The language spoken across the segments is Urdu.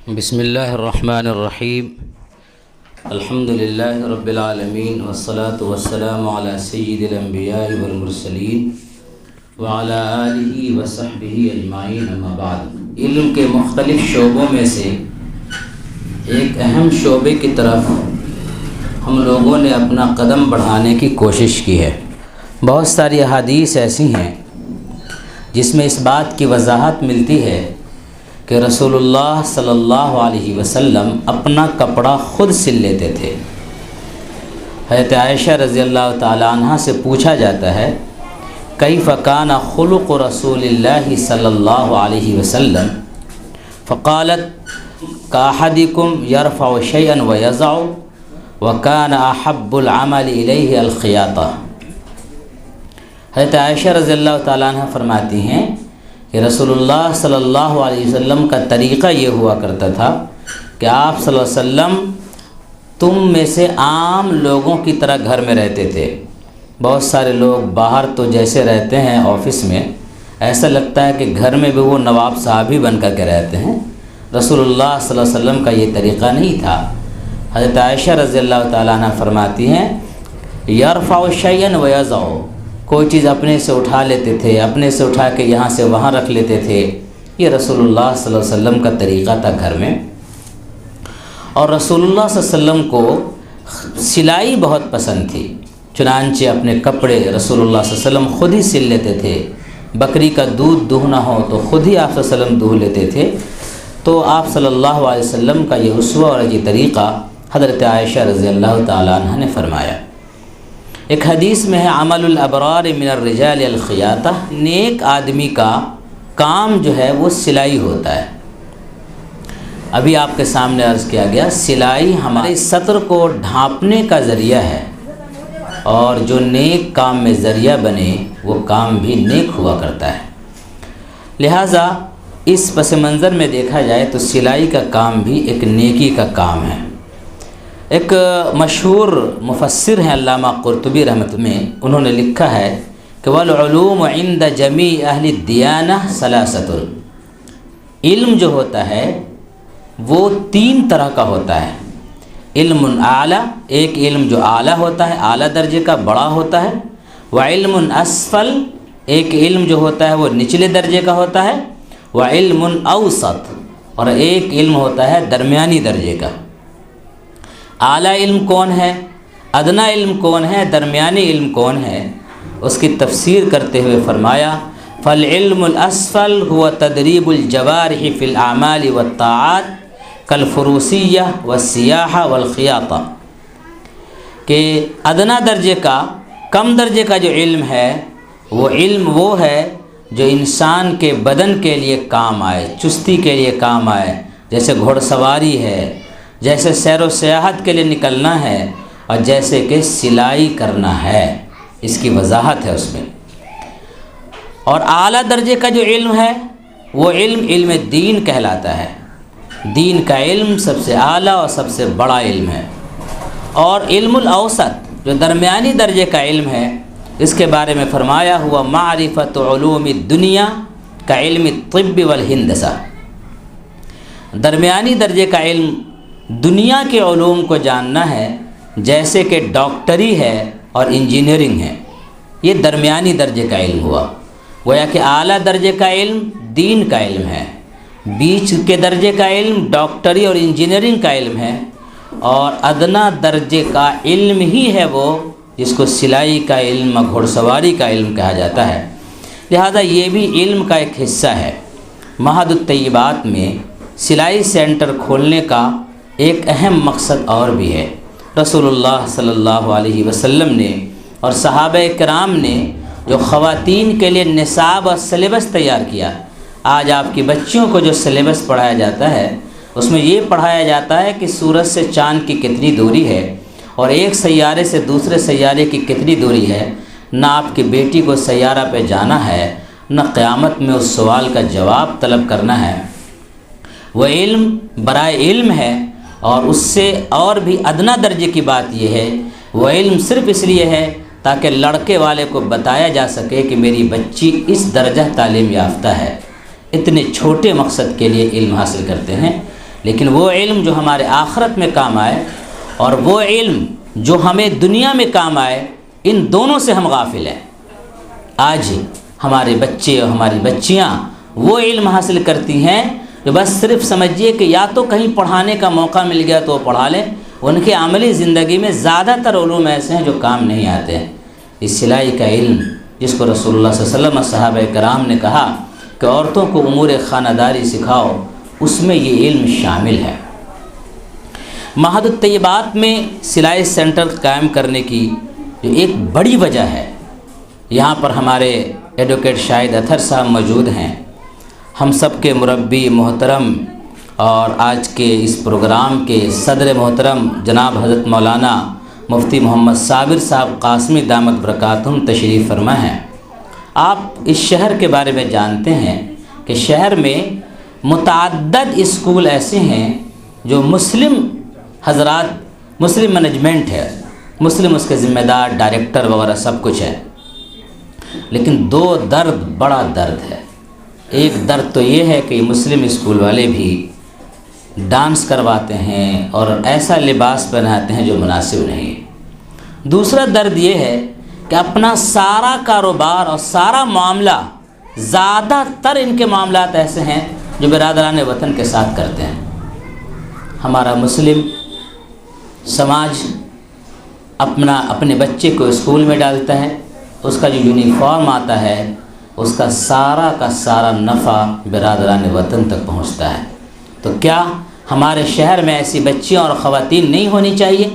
بسم اللہ الرحمن الرحیم الحمد للہ رب العالمین والصلاة والسلام علی سید الانبیاء والمرسلین وعلی آلہ وصحبہ اجمعین اما بعد۔ علم کے مختلف شعبوں میں سے ایک اہم شعبے کی طرف ہم لوگوں نے اپنا قدم بڑھانے کی کوشش کی ہے۔ بہت ساری احادیث ایسی ہیں جس میں اس بات کی وضاحت ملتی ہے کہ رسول اللہ صلی اللہ علیہ وسلم اپنا کپڑا خود سل لیتے تھے۔ حضرت عائشہ رضی اللہ تعالی عنہ سے پوچھا جاتا ہے کیف کان خلق رسول اللہ صلی اللہ علیہ وسلم، فقالت کاحدکم یرفع شیئا ویضع وکان احب العمل الیہ الخیاطہ۔ حضرت عائشہ رضی اللہ تعالی عنہ فرماتی ہیں کہ رسول اللہ صلی اللہ علیہ وسلم کا طریقہ یہ ہوا کرتا تھا کہ آپ صلی اللہ علیہ وسلم تم میں سے عام لوگوں کی طرح گھر میں رہتے تھے۔ بہت سارے لوگ باہر تو جیسے رہتے ہیں آفس میں، ایسا لگتا ہے کہ گھر میں بھی وہ نواب صاحب ہی بن کر کے رہتے ہیں۔ رسول اللہ صلی اللہ علیہ وسلم کا یہ طریقہ نہیں تھا۔ حضرت عائشہ رضی اللہ تعالیٰ عنہ فرماتی ہیں یرفع شیئا ویضع، کوئی چیز اپنے سے اٹھا لیتے تھے، اپنے سے اٹھا کے یہاں سے وہاں رکھ لیتے تھے۔ یہ رسول اللہ صلی اللہ علیہ وسلم کا طریقہ تھا گھر میں۔ اور رسول اللہ صلی اللہ علیہ وسلم کو سلائی بہت پسند تھی، چنانچہ اپنے کپڑے رسول اللہ صلی اللہ علیہ وسلم خود ہی سل لیتے تھے۔ بکری کا دودھ دہنا ہو تو خود ہی آپ صلی اللہ علیہ وسلم دہ لیتے تھے۔ تو آپ صلی اللہ علیہ وسلم کا یہ اسوہ اور یہ طریقہ حضرت عائشہ رضی اللہ تعالیٰ عنہ نے فرمایا۔ ایک حدیث میں ہے عمل الابرار من الرجال الخیاطہ، نیک آدمی کا کام جو ہے وہ سلائی ہوتا ہے۔ ابھی آپ کے سامنے عرض کیا گیا سلائی ہمارے سطر کو ڈھانپنے کا ذریعہ ہے، اور جو نیک کام میں ذریعہ بنے وہ کام بھی نیک ہوا کرتا ہے۔ لہٰذا اس پس منظر میں دیکھا جائے تو سلائی کا کام بھی ایک نیکی کا کام ہے۔ ایک مشہور مفسر ہیں علامہ قرطبی رحمۃ میں، انہوں نے لکھا ہے کہ والعلوم عند جمیع اہل الدیانہ ثلاثۃ، علم جو ہوتا ہے وہ تین طرح کا ہوتا ہے۔ علم اعلیٰ، ایک علم جو اعلیٰ ہوتا ہے، اعلیٰ درجے کا بڑا ہوتا ہے، وعلم اسفل، ایک علم جو ہوتا ہے وہ نچلے درجے کا ہوتا ہے، وعلم اوسط، اور ایک علم ہوتا ہے درمیانی درجے کا۔ اعلیٰ علم کون ہے، ادنا علم کون ہے، درمیانی علم کون ہے، اس کی تفسیر کرتے ہوئے فرمایا فالعلم الاسفل هو تدریب الجوارح فی الاعمال والطاعات کالفروسیہ والسیاحہ والخیاطہ، کہ ادنا درجے کا، کم درجے کا جو علم ہے وہ علم وہ ہے جو انسان کے بدن کے لیے کام آئے، چستی کے لیے کام آئے، جیسے گھوڑ سواری ہے، جیسے سیر و سیاحت کے لیے نکلنا ہے، اور جیسے کہ سلائی کرنا ہے، اس کی وضاحت ہے اس میں۔ اور اعلیٰ درجے کا جو علم ہے وہ علم دین کہلاتا ہے۔ دین کا علم سب سے اعلیٰ اور سب سے بڑا علم ہے۔ اور علم الاوسط جو درمیانی درجے کا علم ہے، اس کے بارے میں فرمایا ہوا معرفت علوم الدنیا کا علم الطب والہندسہ، درمیانی درجے کا علم دنیا کے علوم کو جاننا ہے، جیسے کہ ڈاکٹری ہے اور انجینئرنگ ہے، یہ درمیانی درجے کا علم ہوا۔ گویا کہ اعلیٰ درجے کا علم دین کا علم ہے، بیچ کے درجے کا علم ڈاکٹری اور انجینئرنگ کا علم ہے، اور ادنا درجے کا علم ہی ہے وہ جس کو سلائی کا علم، گھوڑ سواری کا علم کہا جاتا ہے۔ لہذا یہ بھی علم کا ایک حصہ ہے۔ معہد الطیبات میں سلائی سینٹر کھولنے کا ایک اہم مقصد اور بھی ہے۔ رسول اللہ صلی اللہ علیہ وسلم نے اور صحابہ کرام نے جو خواتین کے لیے نصاب اور سلیبس تیار کیا، آج آپ کی بچیوں کو جو سلیبس پڑھایا جاتا ہے اس میں یہ پڑھایا جاتا ہے کہ سورج سے چاند کی کتنی دوری ہے، اور ایک سیارے سے دوسرے سیارے کی کتنی دوری ہے۔ نہ آپ کی بیٹی کو سیارہ پہ جانا ہے، نہ قیامت میں اس سوال کا جواب طلب کرنا ہے۔ وہ علم برائے علم ہے، اور اس سے اور بھی ادنا درجے کی بات یہ ہے، وہ علم صرف اس لیے ہے تاکہ لڑکے والے کو بتایا جا سکے کہ میری بچی اس درجہ تعلیم یافتہ ہے۔ اتنے چھوٹے مقصد کے لیے علم حاصل کرتے ہیں، لیکن وہ علم جو ہمارے آخرت میں کام آئے اور وہ علم جو ہمیں دنیا میں کام آئے، ان دونوں سے ہم غافل ہیں۔ آج ہمارے بچے اور ہماری بچیاں وہ علم حاصل کرتی ہیں جو بس صرف سمجھیے کہ یا تو کہیں پڑھانے کا موقع مل گیا تو وہ پڑھا لیں، ان کے عملی زندگی میں زیادہ تر علوم ایسے ہیں جو کام نہیں آتے ہیں۔ اس سلائی کا علم جس کو رسول اللہ صلی اللہ علیہ وسلم اور صحابہ کرام نے کہا کہ عورتوں کو امور خانہ داری سکھاؤ، اس میں یہ علم شامل ہے۔ معہد الطیبات میں سلائی سینٹر قائم کرنے کی جو ایک بڑی وجہ ہے، یہاں پر ہمارے ایڈوکیٹ شاہد اطہر صاحب موجود ہیں، ہم سب کے مربی محترم اور آج کے اس پروگرام کے صدر محترم جناب حضرت مولانا مفتی محمد صابر صاحب قاسمی دامت برکاتہم تشریف فرما ہیں۔ آپ اس شہر کے بارے میں جانتے ہیں کہ شہر میں متعدد اسکول ایسے ہیں جو مسلم حضرات، مسلم مینجمنٹ ہے، مسلم اس کے ذمہ دار، ڈائریکٹر وغیرہ سب کچھ ہے، لیکن دو درد، بڑا درد ہے۔ ایک درد تو یہ ہے کہ مسلم اسکول والے بھی ڈانس کرواتے ہیں اور ایسا لباس پہناتے ہیں جو مناسب نہیں۔ دوسرا درد یہ ہے کہ اپنا سارا کاروبار اور سارا معاملہ، زیادہ تر ان کے معاملات ایسے ہیں جو برادران وطن کے ساتھ کرتے ہیں۔ ہمارا مسلم سماج اپنے بچے کو اسکول میں ڈالتا ہے، اس کا جو یونیفارم آتا ہے اس کا سارا نفع برادران وطن تک پہنچتا ہے۔ تو کیا ہمارے شہر میں ایسی بچیاں اور خواتین نہیں ہونی چاہیے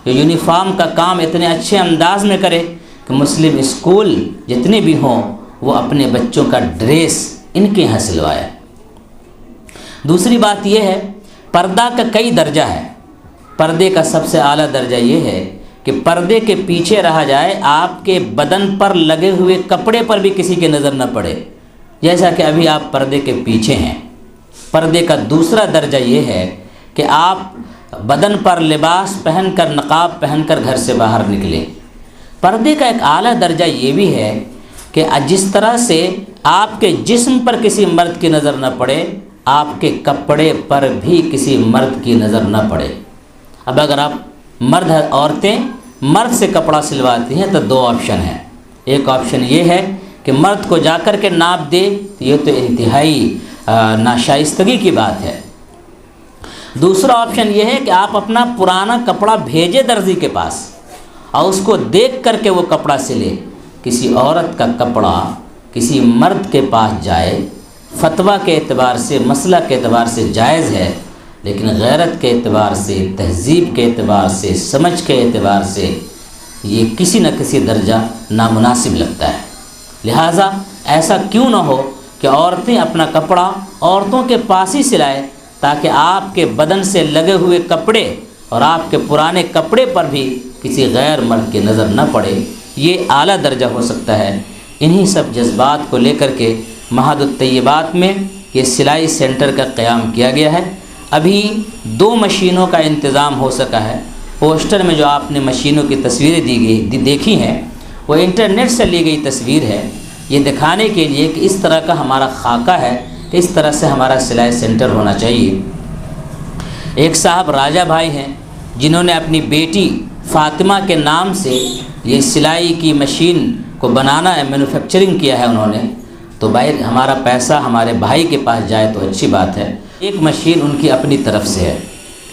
جو یونیفارم کا کام اتنے اچھے انداز میں کرے کہ مسلم اسکول جتنے بھی ہوں وہ اپنے بچوں کا ڈریس ان کے یہاں سلوائے؟ دوسری بات یہ ہے، پردہ کا کئی درجہ ہے۔ پردے کا سب سے اعلیٰ درجہ یہ ہے کہ پردے کے پیچھے رہا جائے، آپ کے بدن پر لگے ہوئے کپڑے پر بھی کسی کی نظر نہ پڑے، جیسا کہ ابھی آپ پردے کے پیچھے ہیں۔ پردے کا دوسرا درجہ یہ ہے کہ آپ بدن پر لباس پہن کر، نقاب پہن کر گھر سے باہر نکلیں۔ پردے کا ایک اعلیٰ درجہ یہ بھی ہے کہ جس طرح سے آپ کے جسم پر کسی مرد کی نظر نہ پڑے، آپ کے کپڑے پر بھی کسی مرد کی نظر نہ پڑے۔ اب اگر آپ عورتیں مرد سے کپڑا سلواتی ہیں تو دو آپشن ہیں۔ ایک آپشن یہ ہے کہ مرد کو جا کر کے ناپ دے، تو یہ تو انتہائی ناشائستگی کی بات ہے۔ دوسرا آپشن یہ ہے کہ آپ اپنا پرانا کپڑا بھیجے درزی کے پاس اور اس کو دیکھ کر کے وہ کپڑا سلے۔ کسی عورت کا کپڑا کسی مرد کے پاس جائے، فتویٰ کے اعتبار سے، مسئلہ کے اعتبار سے جائز ہے، لیکن غیرت کے اعتبار سے، تہذیب کے اعتبار سے، سمجھ کے اعتبار سے یہ کسی نہ کسی درجہ نامناسب لگتا ہے۔ لہٰذا ایسا کیوں نہ ہو کہ عورتیں اپنا کپڑا عورتوں کے پاس ہی سلائے، تاکہ آپ کے بدن سے لگے ہوئے کپڑے اور آپ کے پرانے کپڑے پر بھی کسی غیر مرد کی نظر نہ پڑے۔ یہ اعلیٰ درجہ ہو سکتا ہے۔ انہی سب جذبات کو لے کر کے معہد الطیبات میں یہ سلائی سینٹر کا قیام کیا گیا ہے۔ ابھی 2 مشینوں کا انتظام ہو سکا ہے۔ پوسٹر میں جو آپ نے مشینوں کی تصویریں دیکھی ہیں وہ انٹرنیٹ سے لی گئی تصویر ہے، یہ دکھانے کے لیے کہ اس طرح کا ہمارا خاکہ ہے کہ اس طرح سے ہمارا سلائی سینٹر ہونا چاہیے۔ ایک صاحب راجہ بھائی ہیں جنہوں نے اپنی بیٹی فاطمہ کے نام سے یہ سلائی کی مشین کو بنانا ہے، مینوفیکچرنگ کیا ہے انہوں نے، تو بھائی ہمارا پیسہ ہمارے بھائی کے پاس جائے تو اچھی بات ہے۔ ایک مشین ان کی اپنی طرف سے ہے،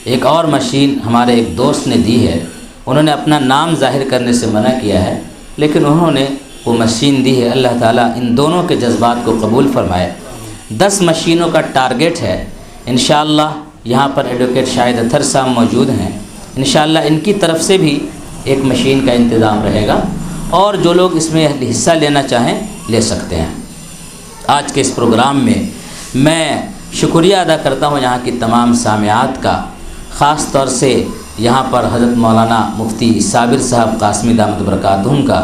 ایک اور مشین ہمارے ایک دوست نے دی ہے، انہوں نے اپنا نام ظاہر کرنے سے منع کیا ہے، لیکن انہوں نے وہ مشین دی ہے۔ اللہ تعالیٰ ان دونوں کے جذبات کو قبول فرمائے۔ 10 مشینوں کا ٹارگٹ ہے۔ انشاءاللہ یہاں پر ایڈوکیٹ شاہد اطہر صاحب موجود ہیں، انشاءاللہ ان کی طرف سے بھی ایک مشین کا انتظام رہے گا، اور جو لوگ اس میں حصہ لینا چاہیں لے سکتے ہیں۔ آج کے اس پروگرام میں شکریہ ادا کرتا ہوں یہاں کی تمام سامعات کا، خاص طور سے یہاں پر حضرت مولانا مفتی صابر صاحب قاسمی دامت برکاتہم کا،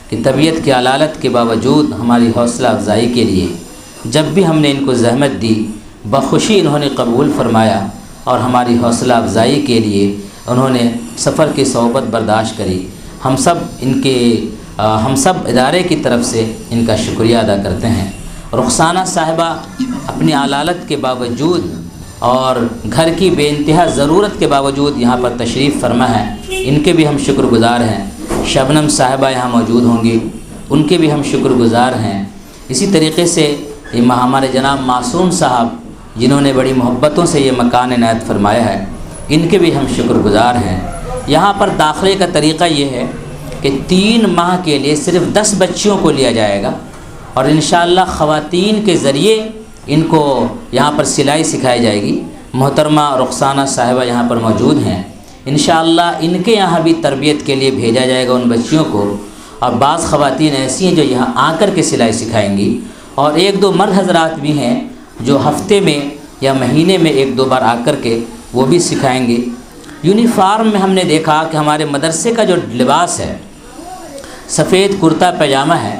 کہ طبیعت کی علالت کے باوجود ہماری حوصلہ افزائی کے لیے جب بھی ہم نے ان کو زحمت دی بخوشی انہوں نے قبول فرمایا، اور ہماری حوصلہ افزائی کے لیے انہوں نے سفر کی صحبت برداشت کری۔ ہم سب ادارے کی طرف سے ان کا شکریہ ادا کرتے ہیں۔ رخسانہ صاحبہ اپنی علالت کے باوجود اور گھر کی بے انتہا ضرورت کے باوجود یہاں پر تشریف فرما ہے، ان کے بھی ہم شکر گزار ہیں۔ شبنم صاحبہ یہاں موجود ہوں گی، ان کے بھی ہم شکر گزار ہیں۔ اسی طریقے سے ہمارے جناب معصوم صاحب جنہوں نے بڑی محبتوں سے یہ مکان عنایت فرمایا ہے، ان کے بھی ہم شکر گزار ہیں۔ یہاں پر داخلے کا طریقہ یہ ہے کہ 3 ماہ کے لیے صرف 10 بچیوں کو لیا جائے گا، اور انشاءاللہ خواتین کے ذریعے ان کو یہاں پر سلائی سکھائی جائے گی۔ محترمہ رخسانہ صاحبہ یہاں پر موجود ہیں، انشاءاللہ ان کے یہاں بھی تربیت کے لیے بھیجا جائے گا ان بچیوں کو، اور بعض خواتین ایسی ہیں جو یہاں آ کر کے سلائی سکھائیں گی، اور 1-2 مرد حضرات بھی ہیں جو ہفتے میں یا مہینے میں 1-2 بار آ کر کے وہ بھی سکھائیں گے۔ یونیفارم میں ہم نے دیکھا کہ ہمارے مدرسے کا جو لباس ہے سفید کرتا پاجامہ ہے،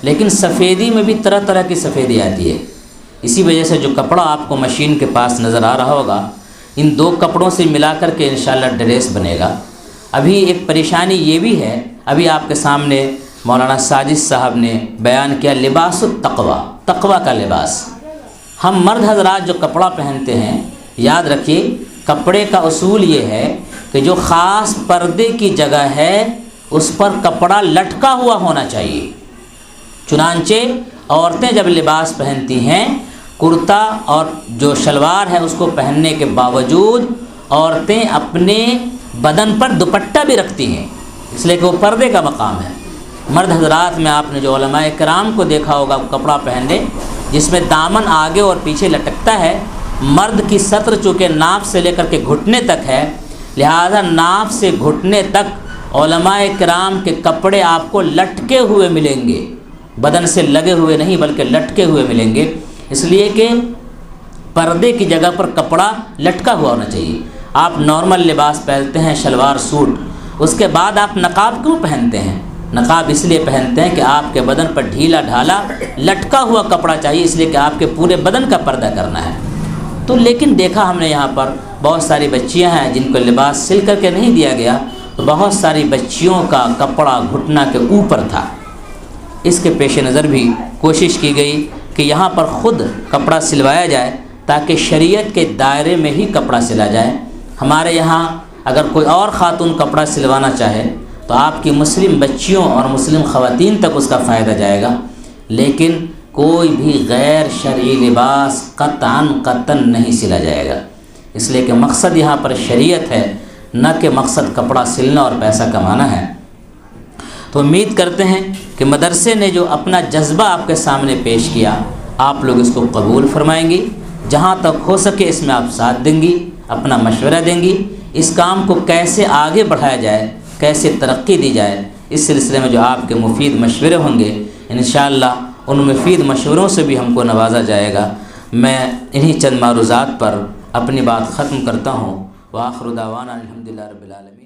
لیکن سفیدی میں بھی طرح طرح کی سفیدی آتی ہے۔ اسی وجہ سے جو کپڑا آپ کو مشین کے پاس نظر آ رہا ہوگا، ان 2 کپڑوں سے ملا کر کے انشاءاللہ ڈریس بنے گا۔ ابھی ایک پریشانی یہ بھی ہے، ابھی آپ کے سامنے مولانا ساجد صاحب نے بیان کیا لباس التقوی، تقوی کا لباس۔ ہم مرد حضرات جو کپڑا پہنتے ہیں، یاد رکھیے کپڑے کا اصول یہ ہے کہ جو خاص پردے کی جگہ ہے اس پر کپڑا لٹکا ہوا ہونا چاہیے۔ چنانچہ عورتیں جب لباس پہنتی ہیں، کرتا اور جو شلوار ہے اس کو پہننے کے باوجود عورتیں اپنے بدن پر دوپٹہ بھی رکھتی ہیں، اس لیے کہ وہ پردے کا مقام ہے۔ مرد حضرات میں آپ نے جو علماء کرام کو دیکھا ہوگا کپڑا پہننے جس میں دامن آگے اور پیچھے لٹکتا ہے، مرد کی سطر چونکہ ناف سے لے کر کے گھٹنے تک ہے، لہذا ناف سے گھٹنے تک علماء کرام کے کپڑے آپ کو لٹکے ہوئے ملیں گے، بدن سے لگے ہوئے نہیں بلکہ لٹکے ہوئے ملیں گے، اس لیے کہ پردے کی جگہ پر کپڑا لٹکا ہوا ہونا چاہیے۔ آپ نارمل لباس پہنتے ہیں، شلوار سوٹ، اس کے بعد آپ نقاب کیوں پہنتے ہیں؟ نقاب اس لیے پہنتے ہیں کہ آپ کے بدن پر ڈھیلا ڈھالا لٹکا ہوا کپڑا چاہیے، اس لیے کہ آپ کے پورے بدن کا پردہ کرنا ہے۔ تو لیکن دیکھا ہم نے یہاں پر بہت ساری بچیاں ہیں جن کو لباس سل کر کے نہیں دیا گیا، تو بہت ساری بچیوں کا کپڑا گھٹنا کے اوپر تھا۔ اس کے پیش نظر بھی کوشش کی گئی کہ یہاں پر خود کپڑا سلوایا جائے تاکہ شریعت کے دائرے میں ہی کپڑا سلا جائے۔ ہمارے یہاں اگر کوئی اور خاتون کپڑا سلوانا چاہے تو آپ کی مسلم بچیوں اور مسلم خواتین تک اس کا فائدہ جائے گا، لیکن کوئی بھی غیر شرعی لباس قطعاً نہیں سلا جائے گا، اس لیے کہ مقصد یہاں پر شریعت ہے، نہ کہ مقصد کپڑا سلنا اور پیسہ کمانا ہے۔ تو امید کرتے ہیں کہ مدرسے نے جو اپنا جذبہ آپ کے سامنے پیش کیا، آپ لوگ اس کو قبول فرمائیں گی، جہاں تک ہو سکے اس میں آپ ساتھ دیں گی، اپنا مشورہ دیں گی، اس کام کو کیسے آگے بڑھایا جائے، کیسے ترقی دی جائے، اس سلسلے میں جو آپ کے مفید مشورے ہوں گے انشاءاللہ ان مفید مشوروں سے بھی ہم کو نوازا جائے گا۔ میں انہی چند معروضات پر اپنی بات ختم کرتا ہوں۔ وآخر دعوانا الحمدللہ رب العالمین۔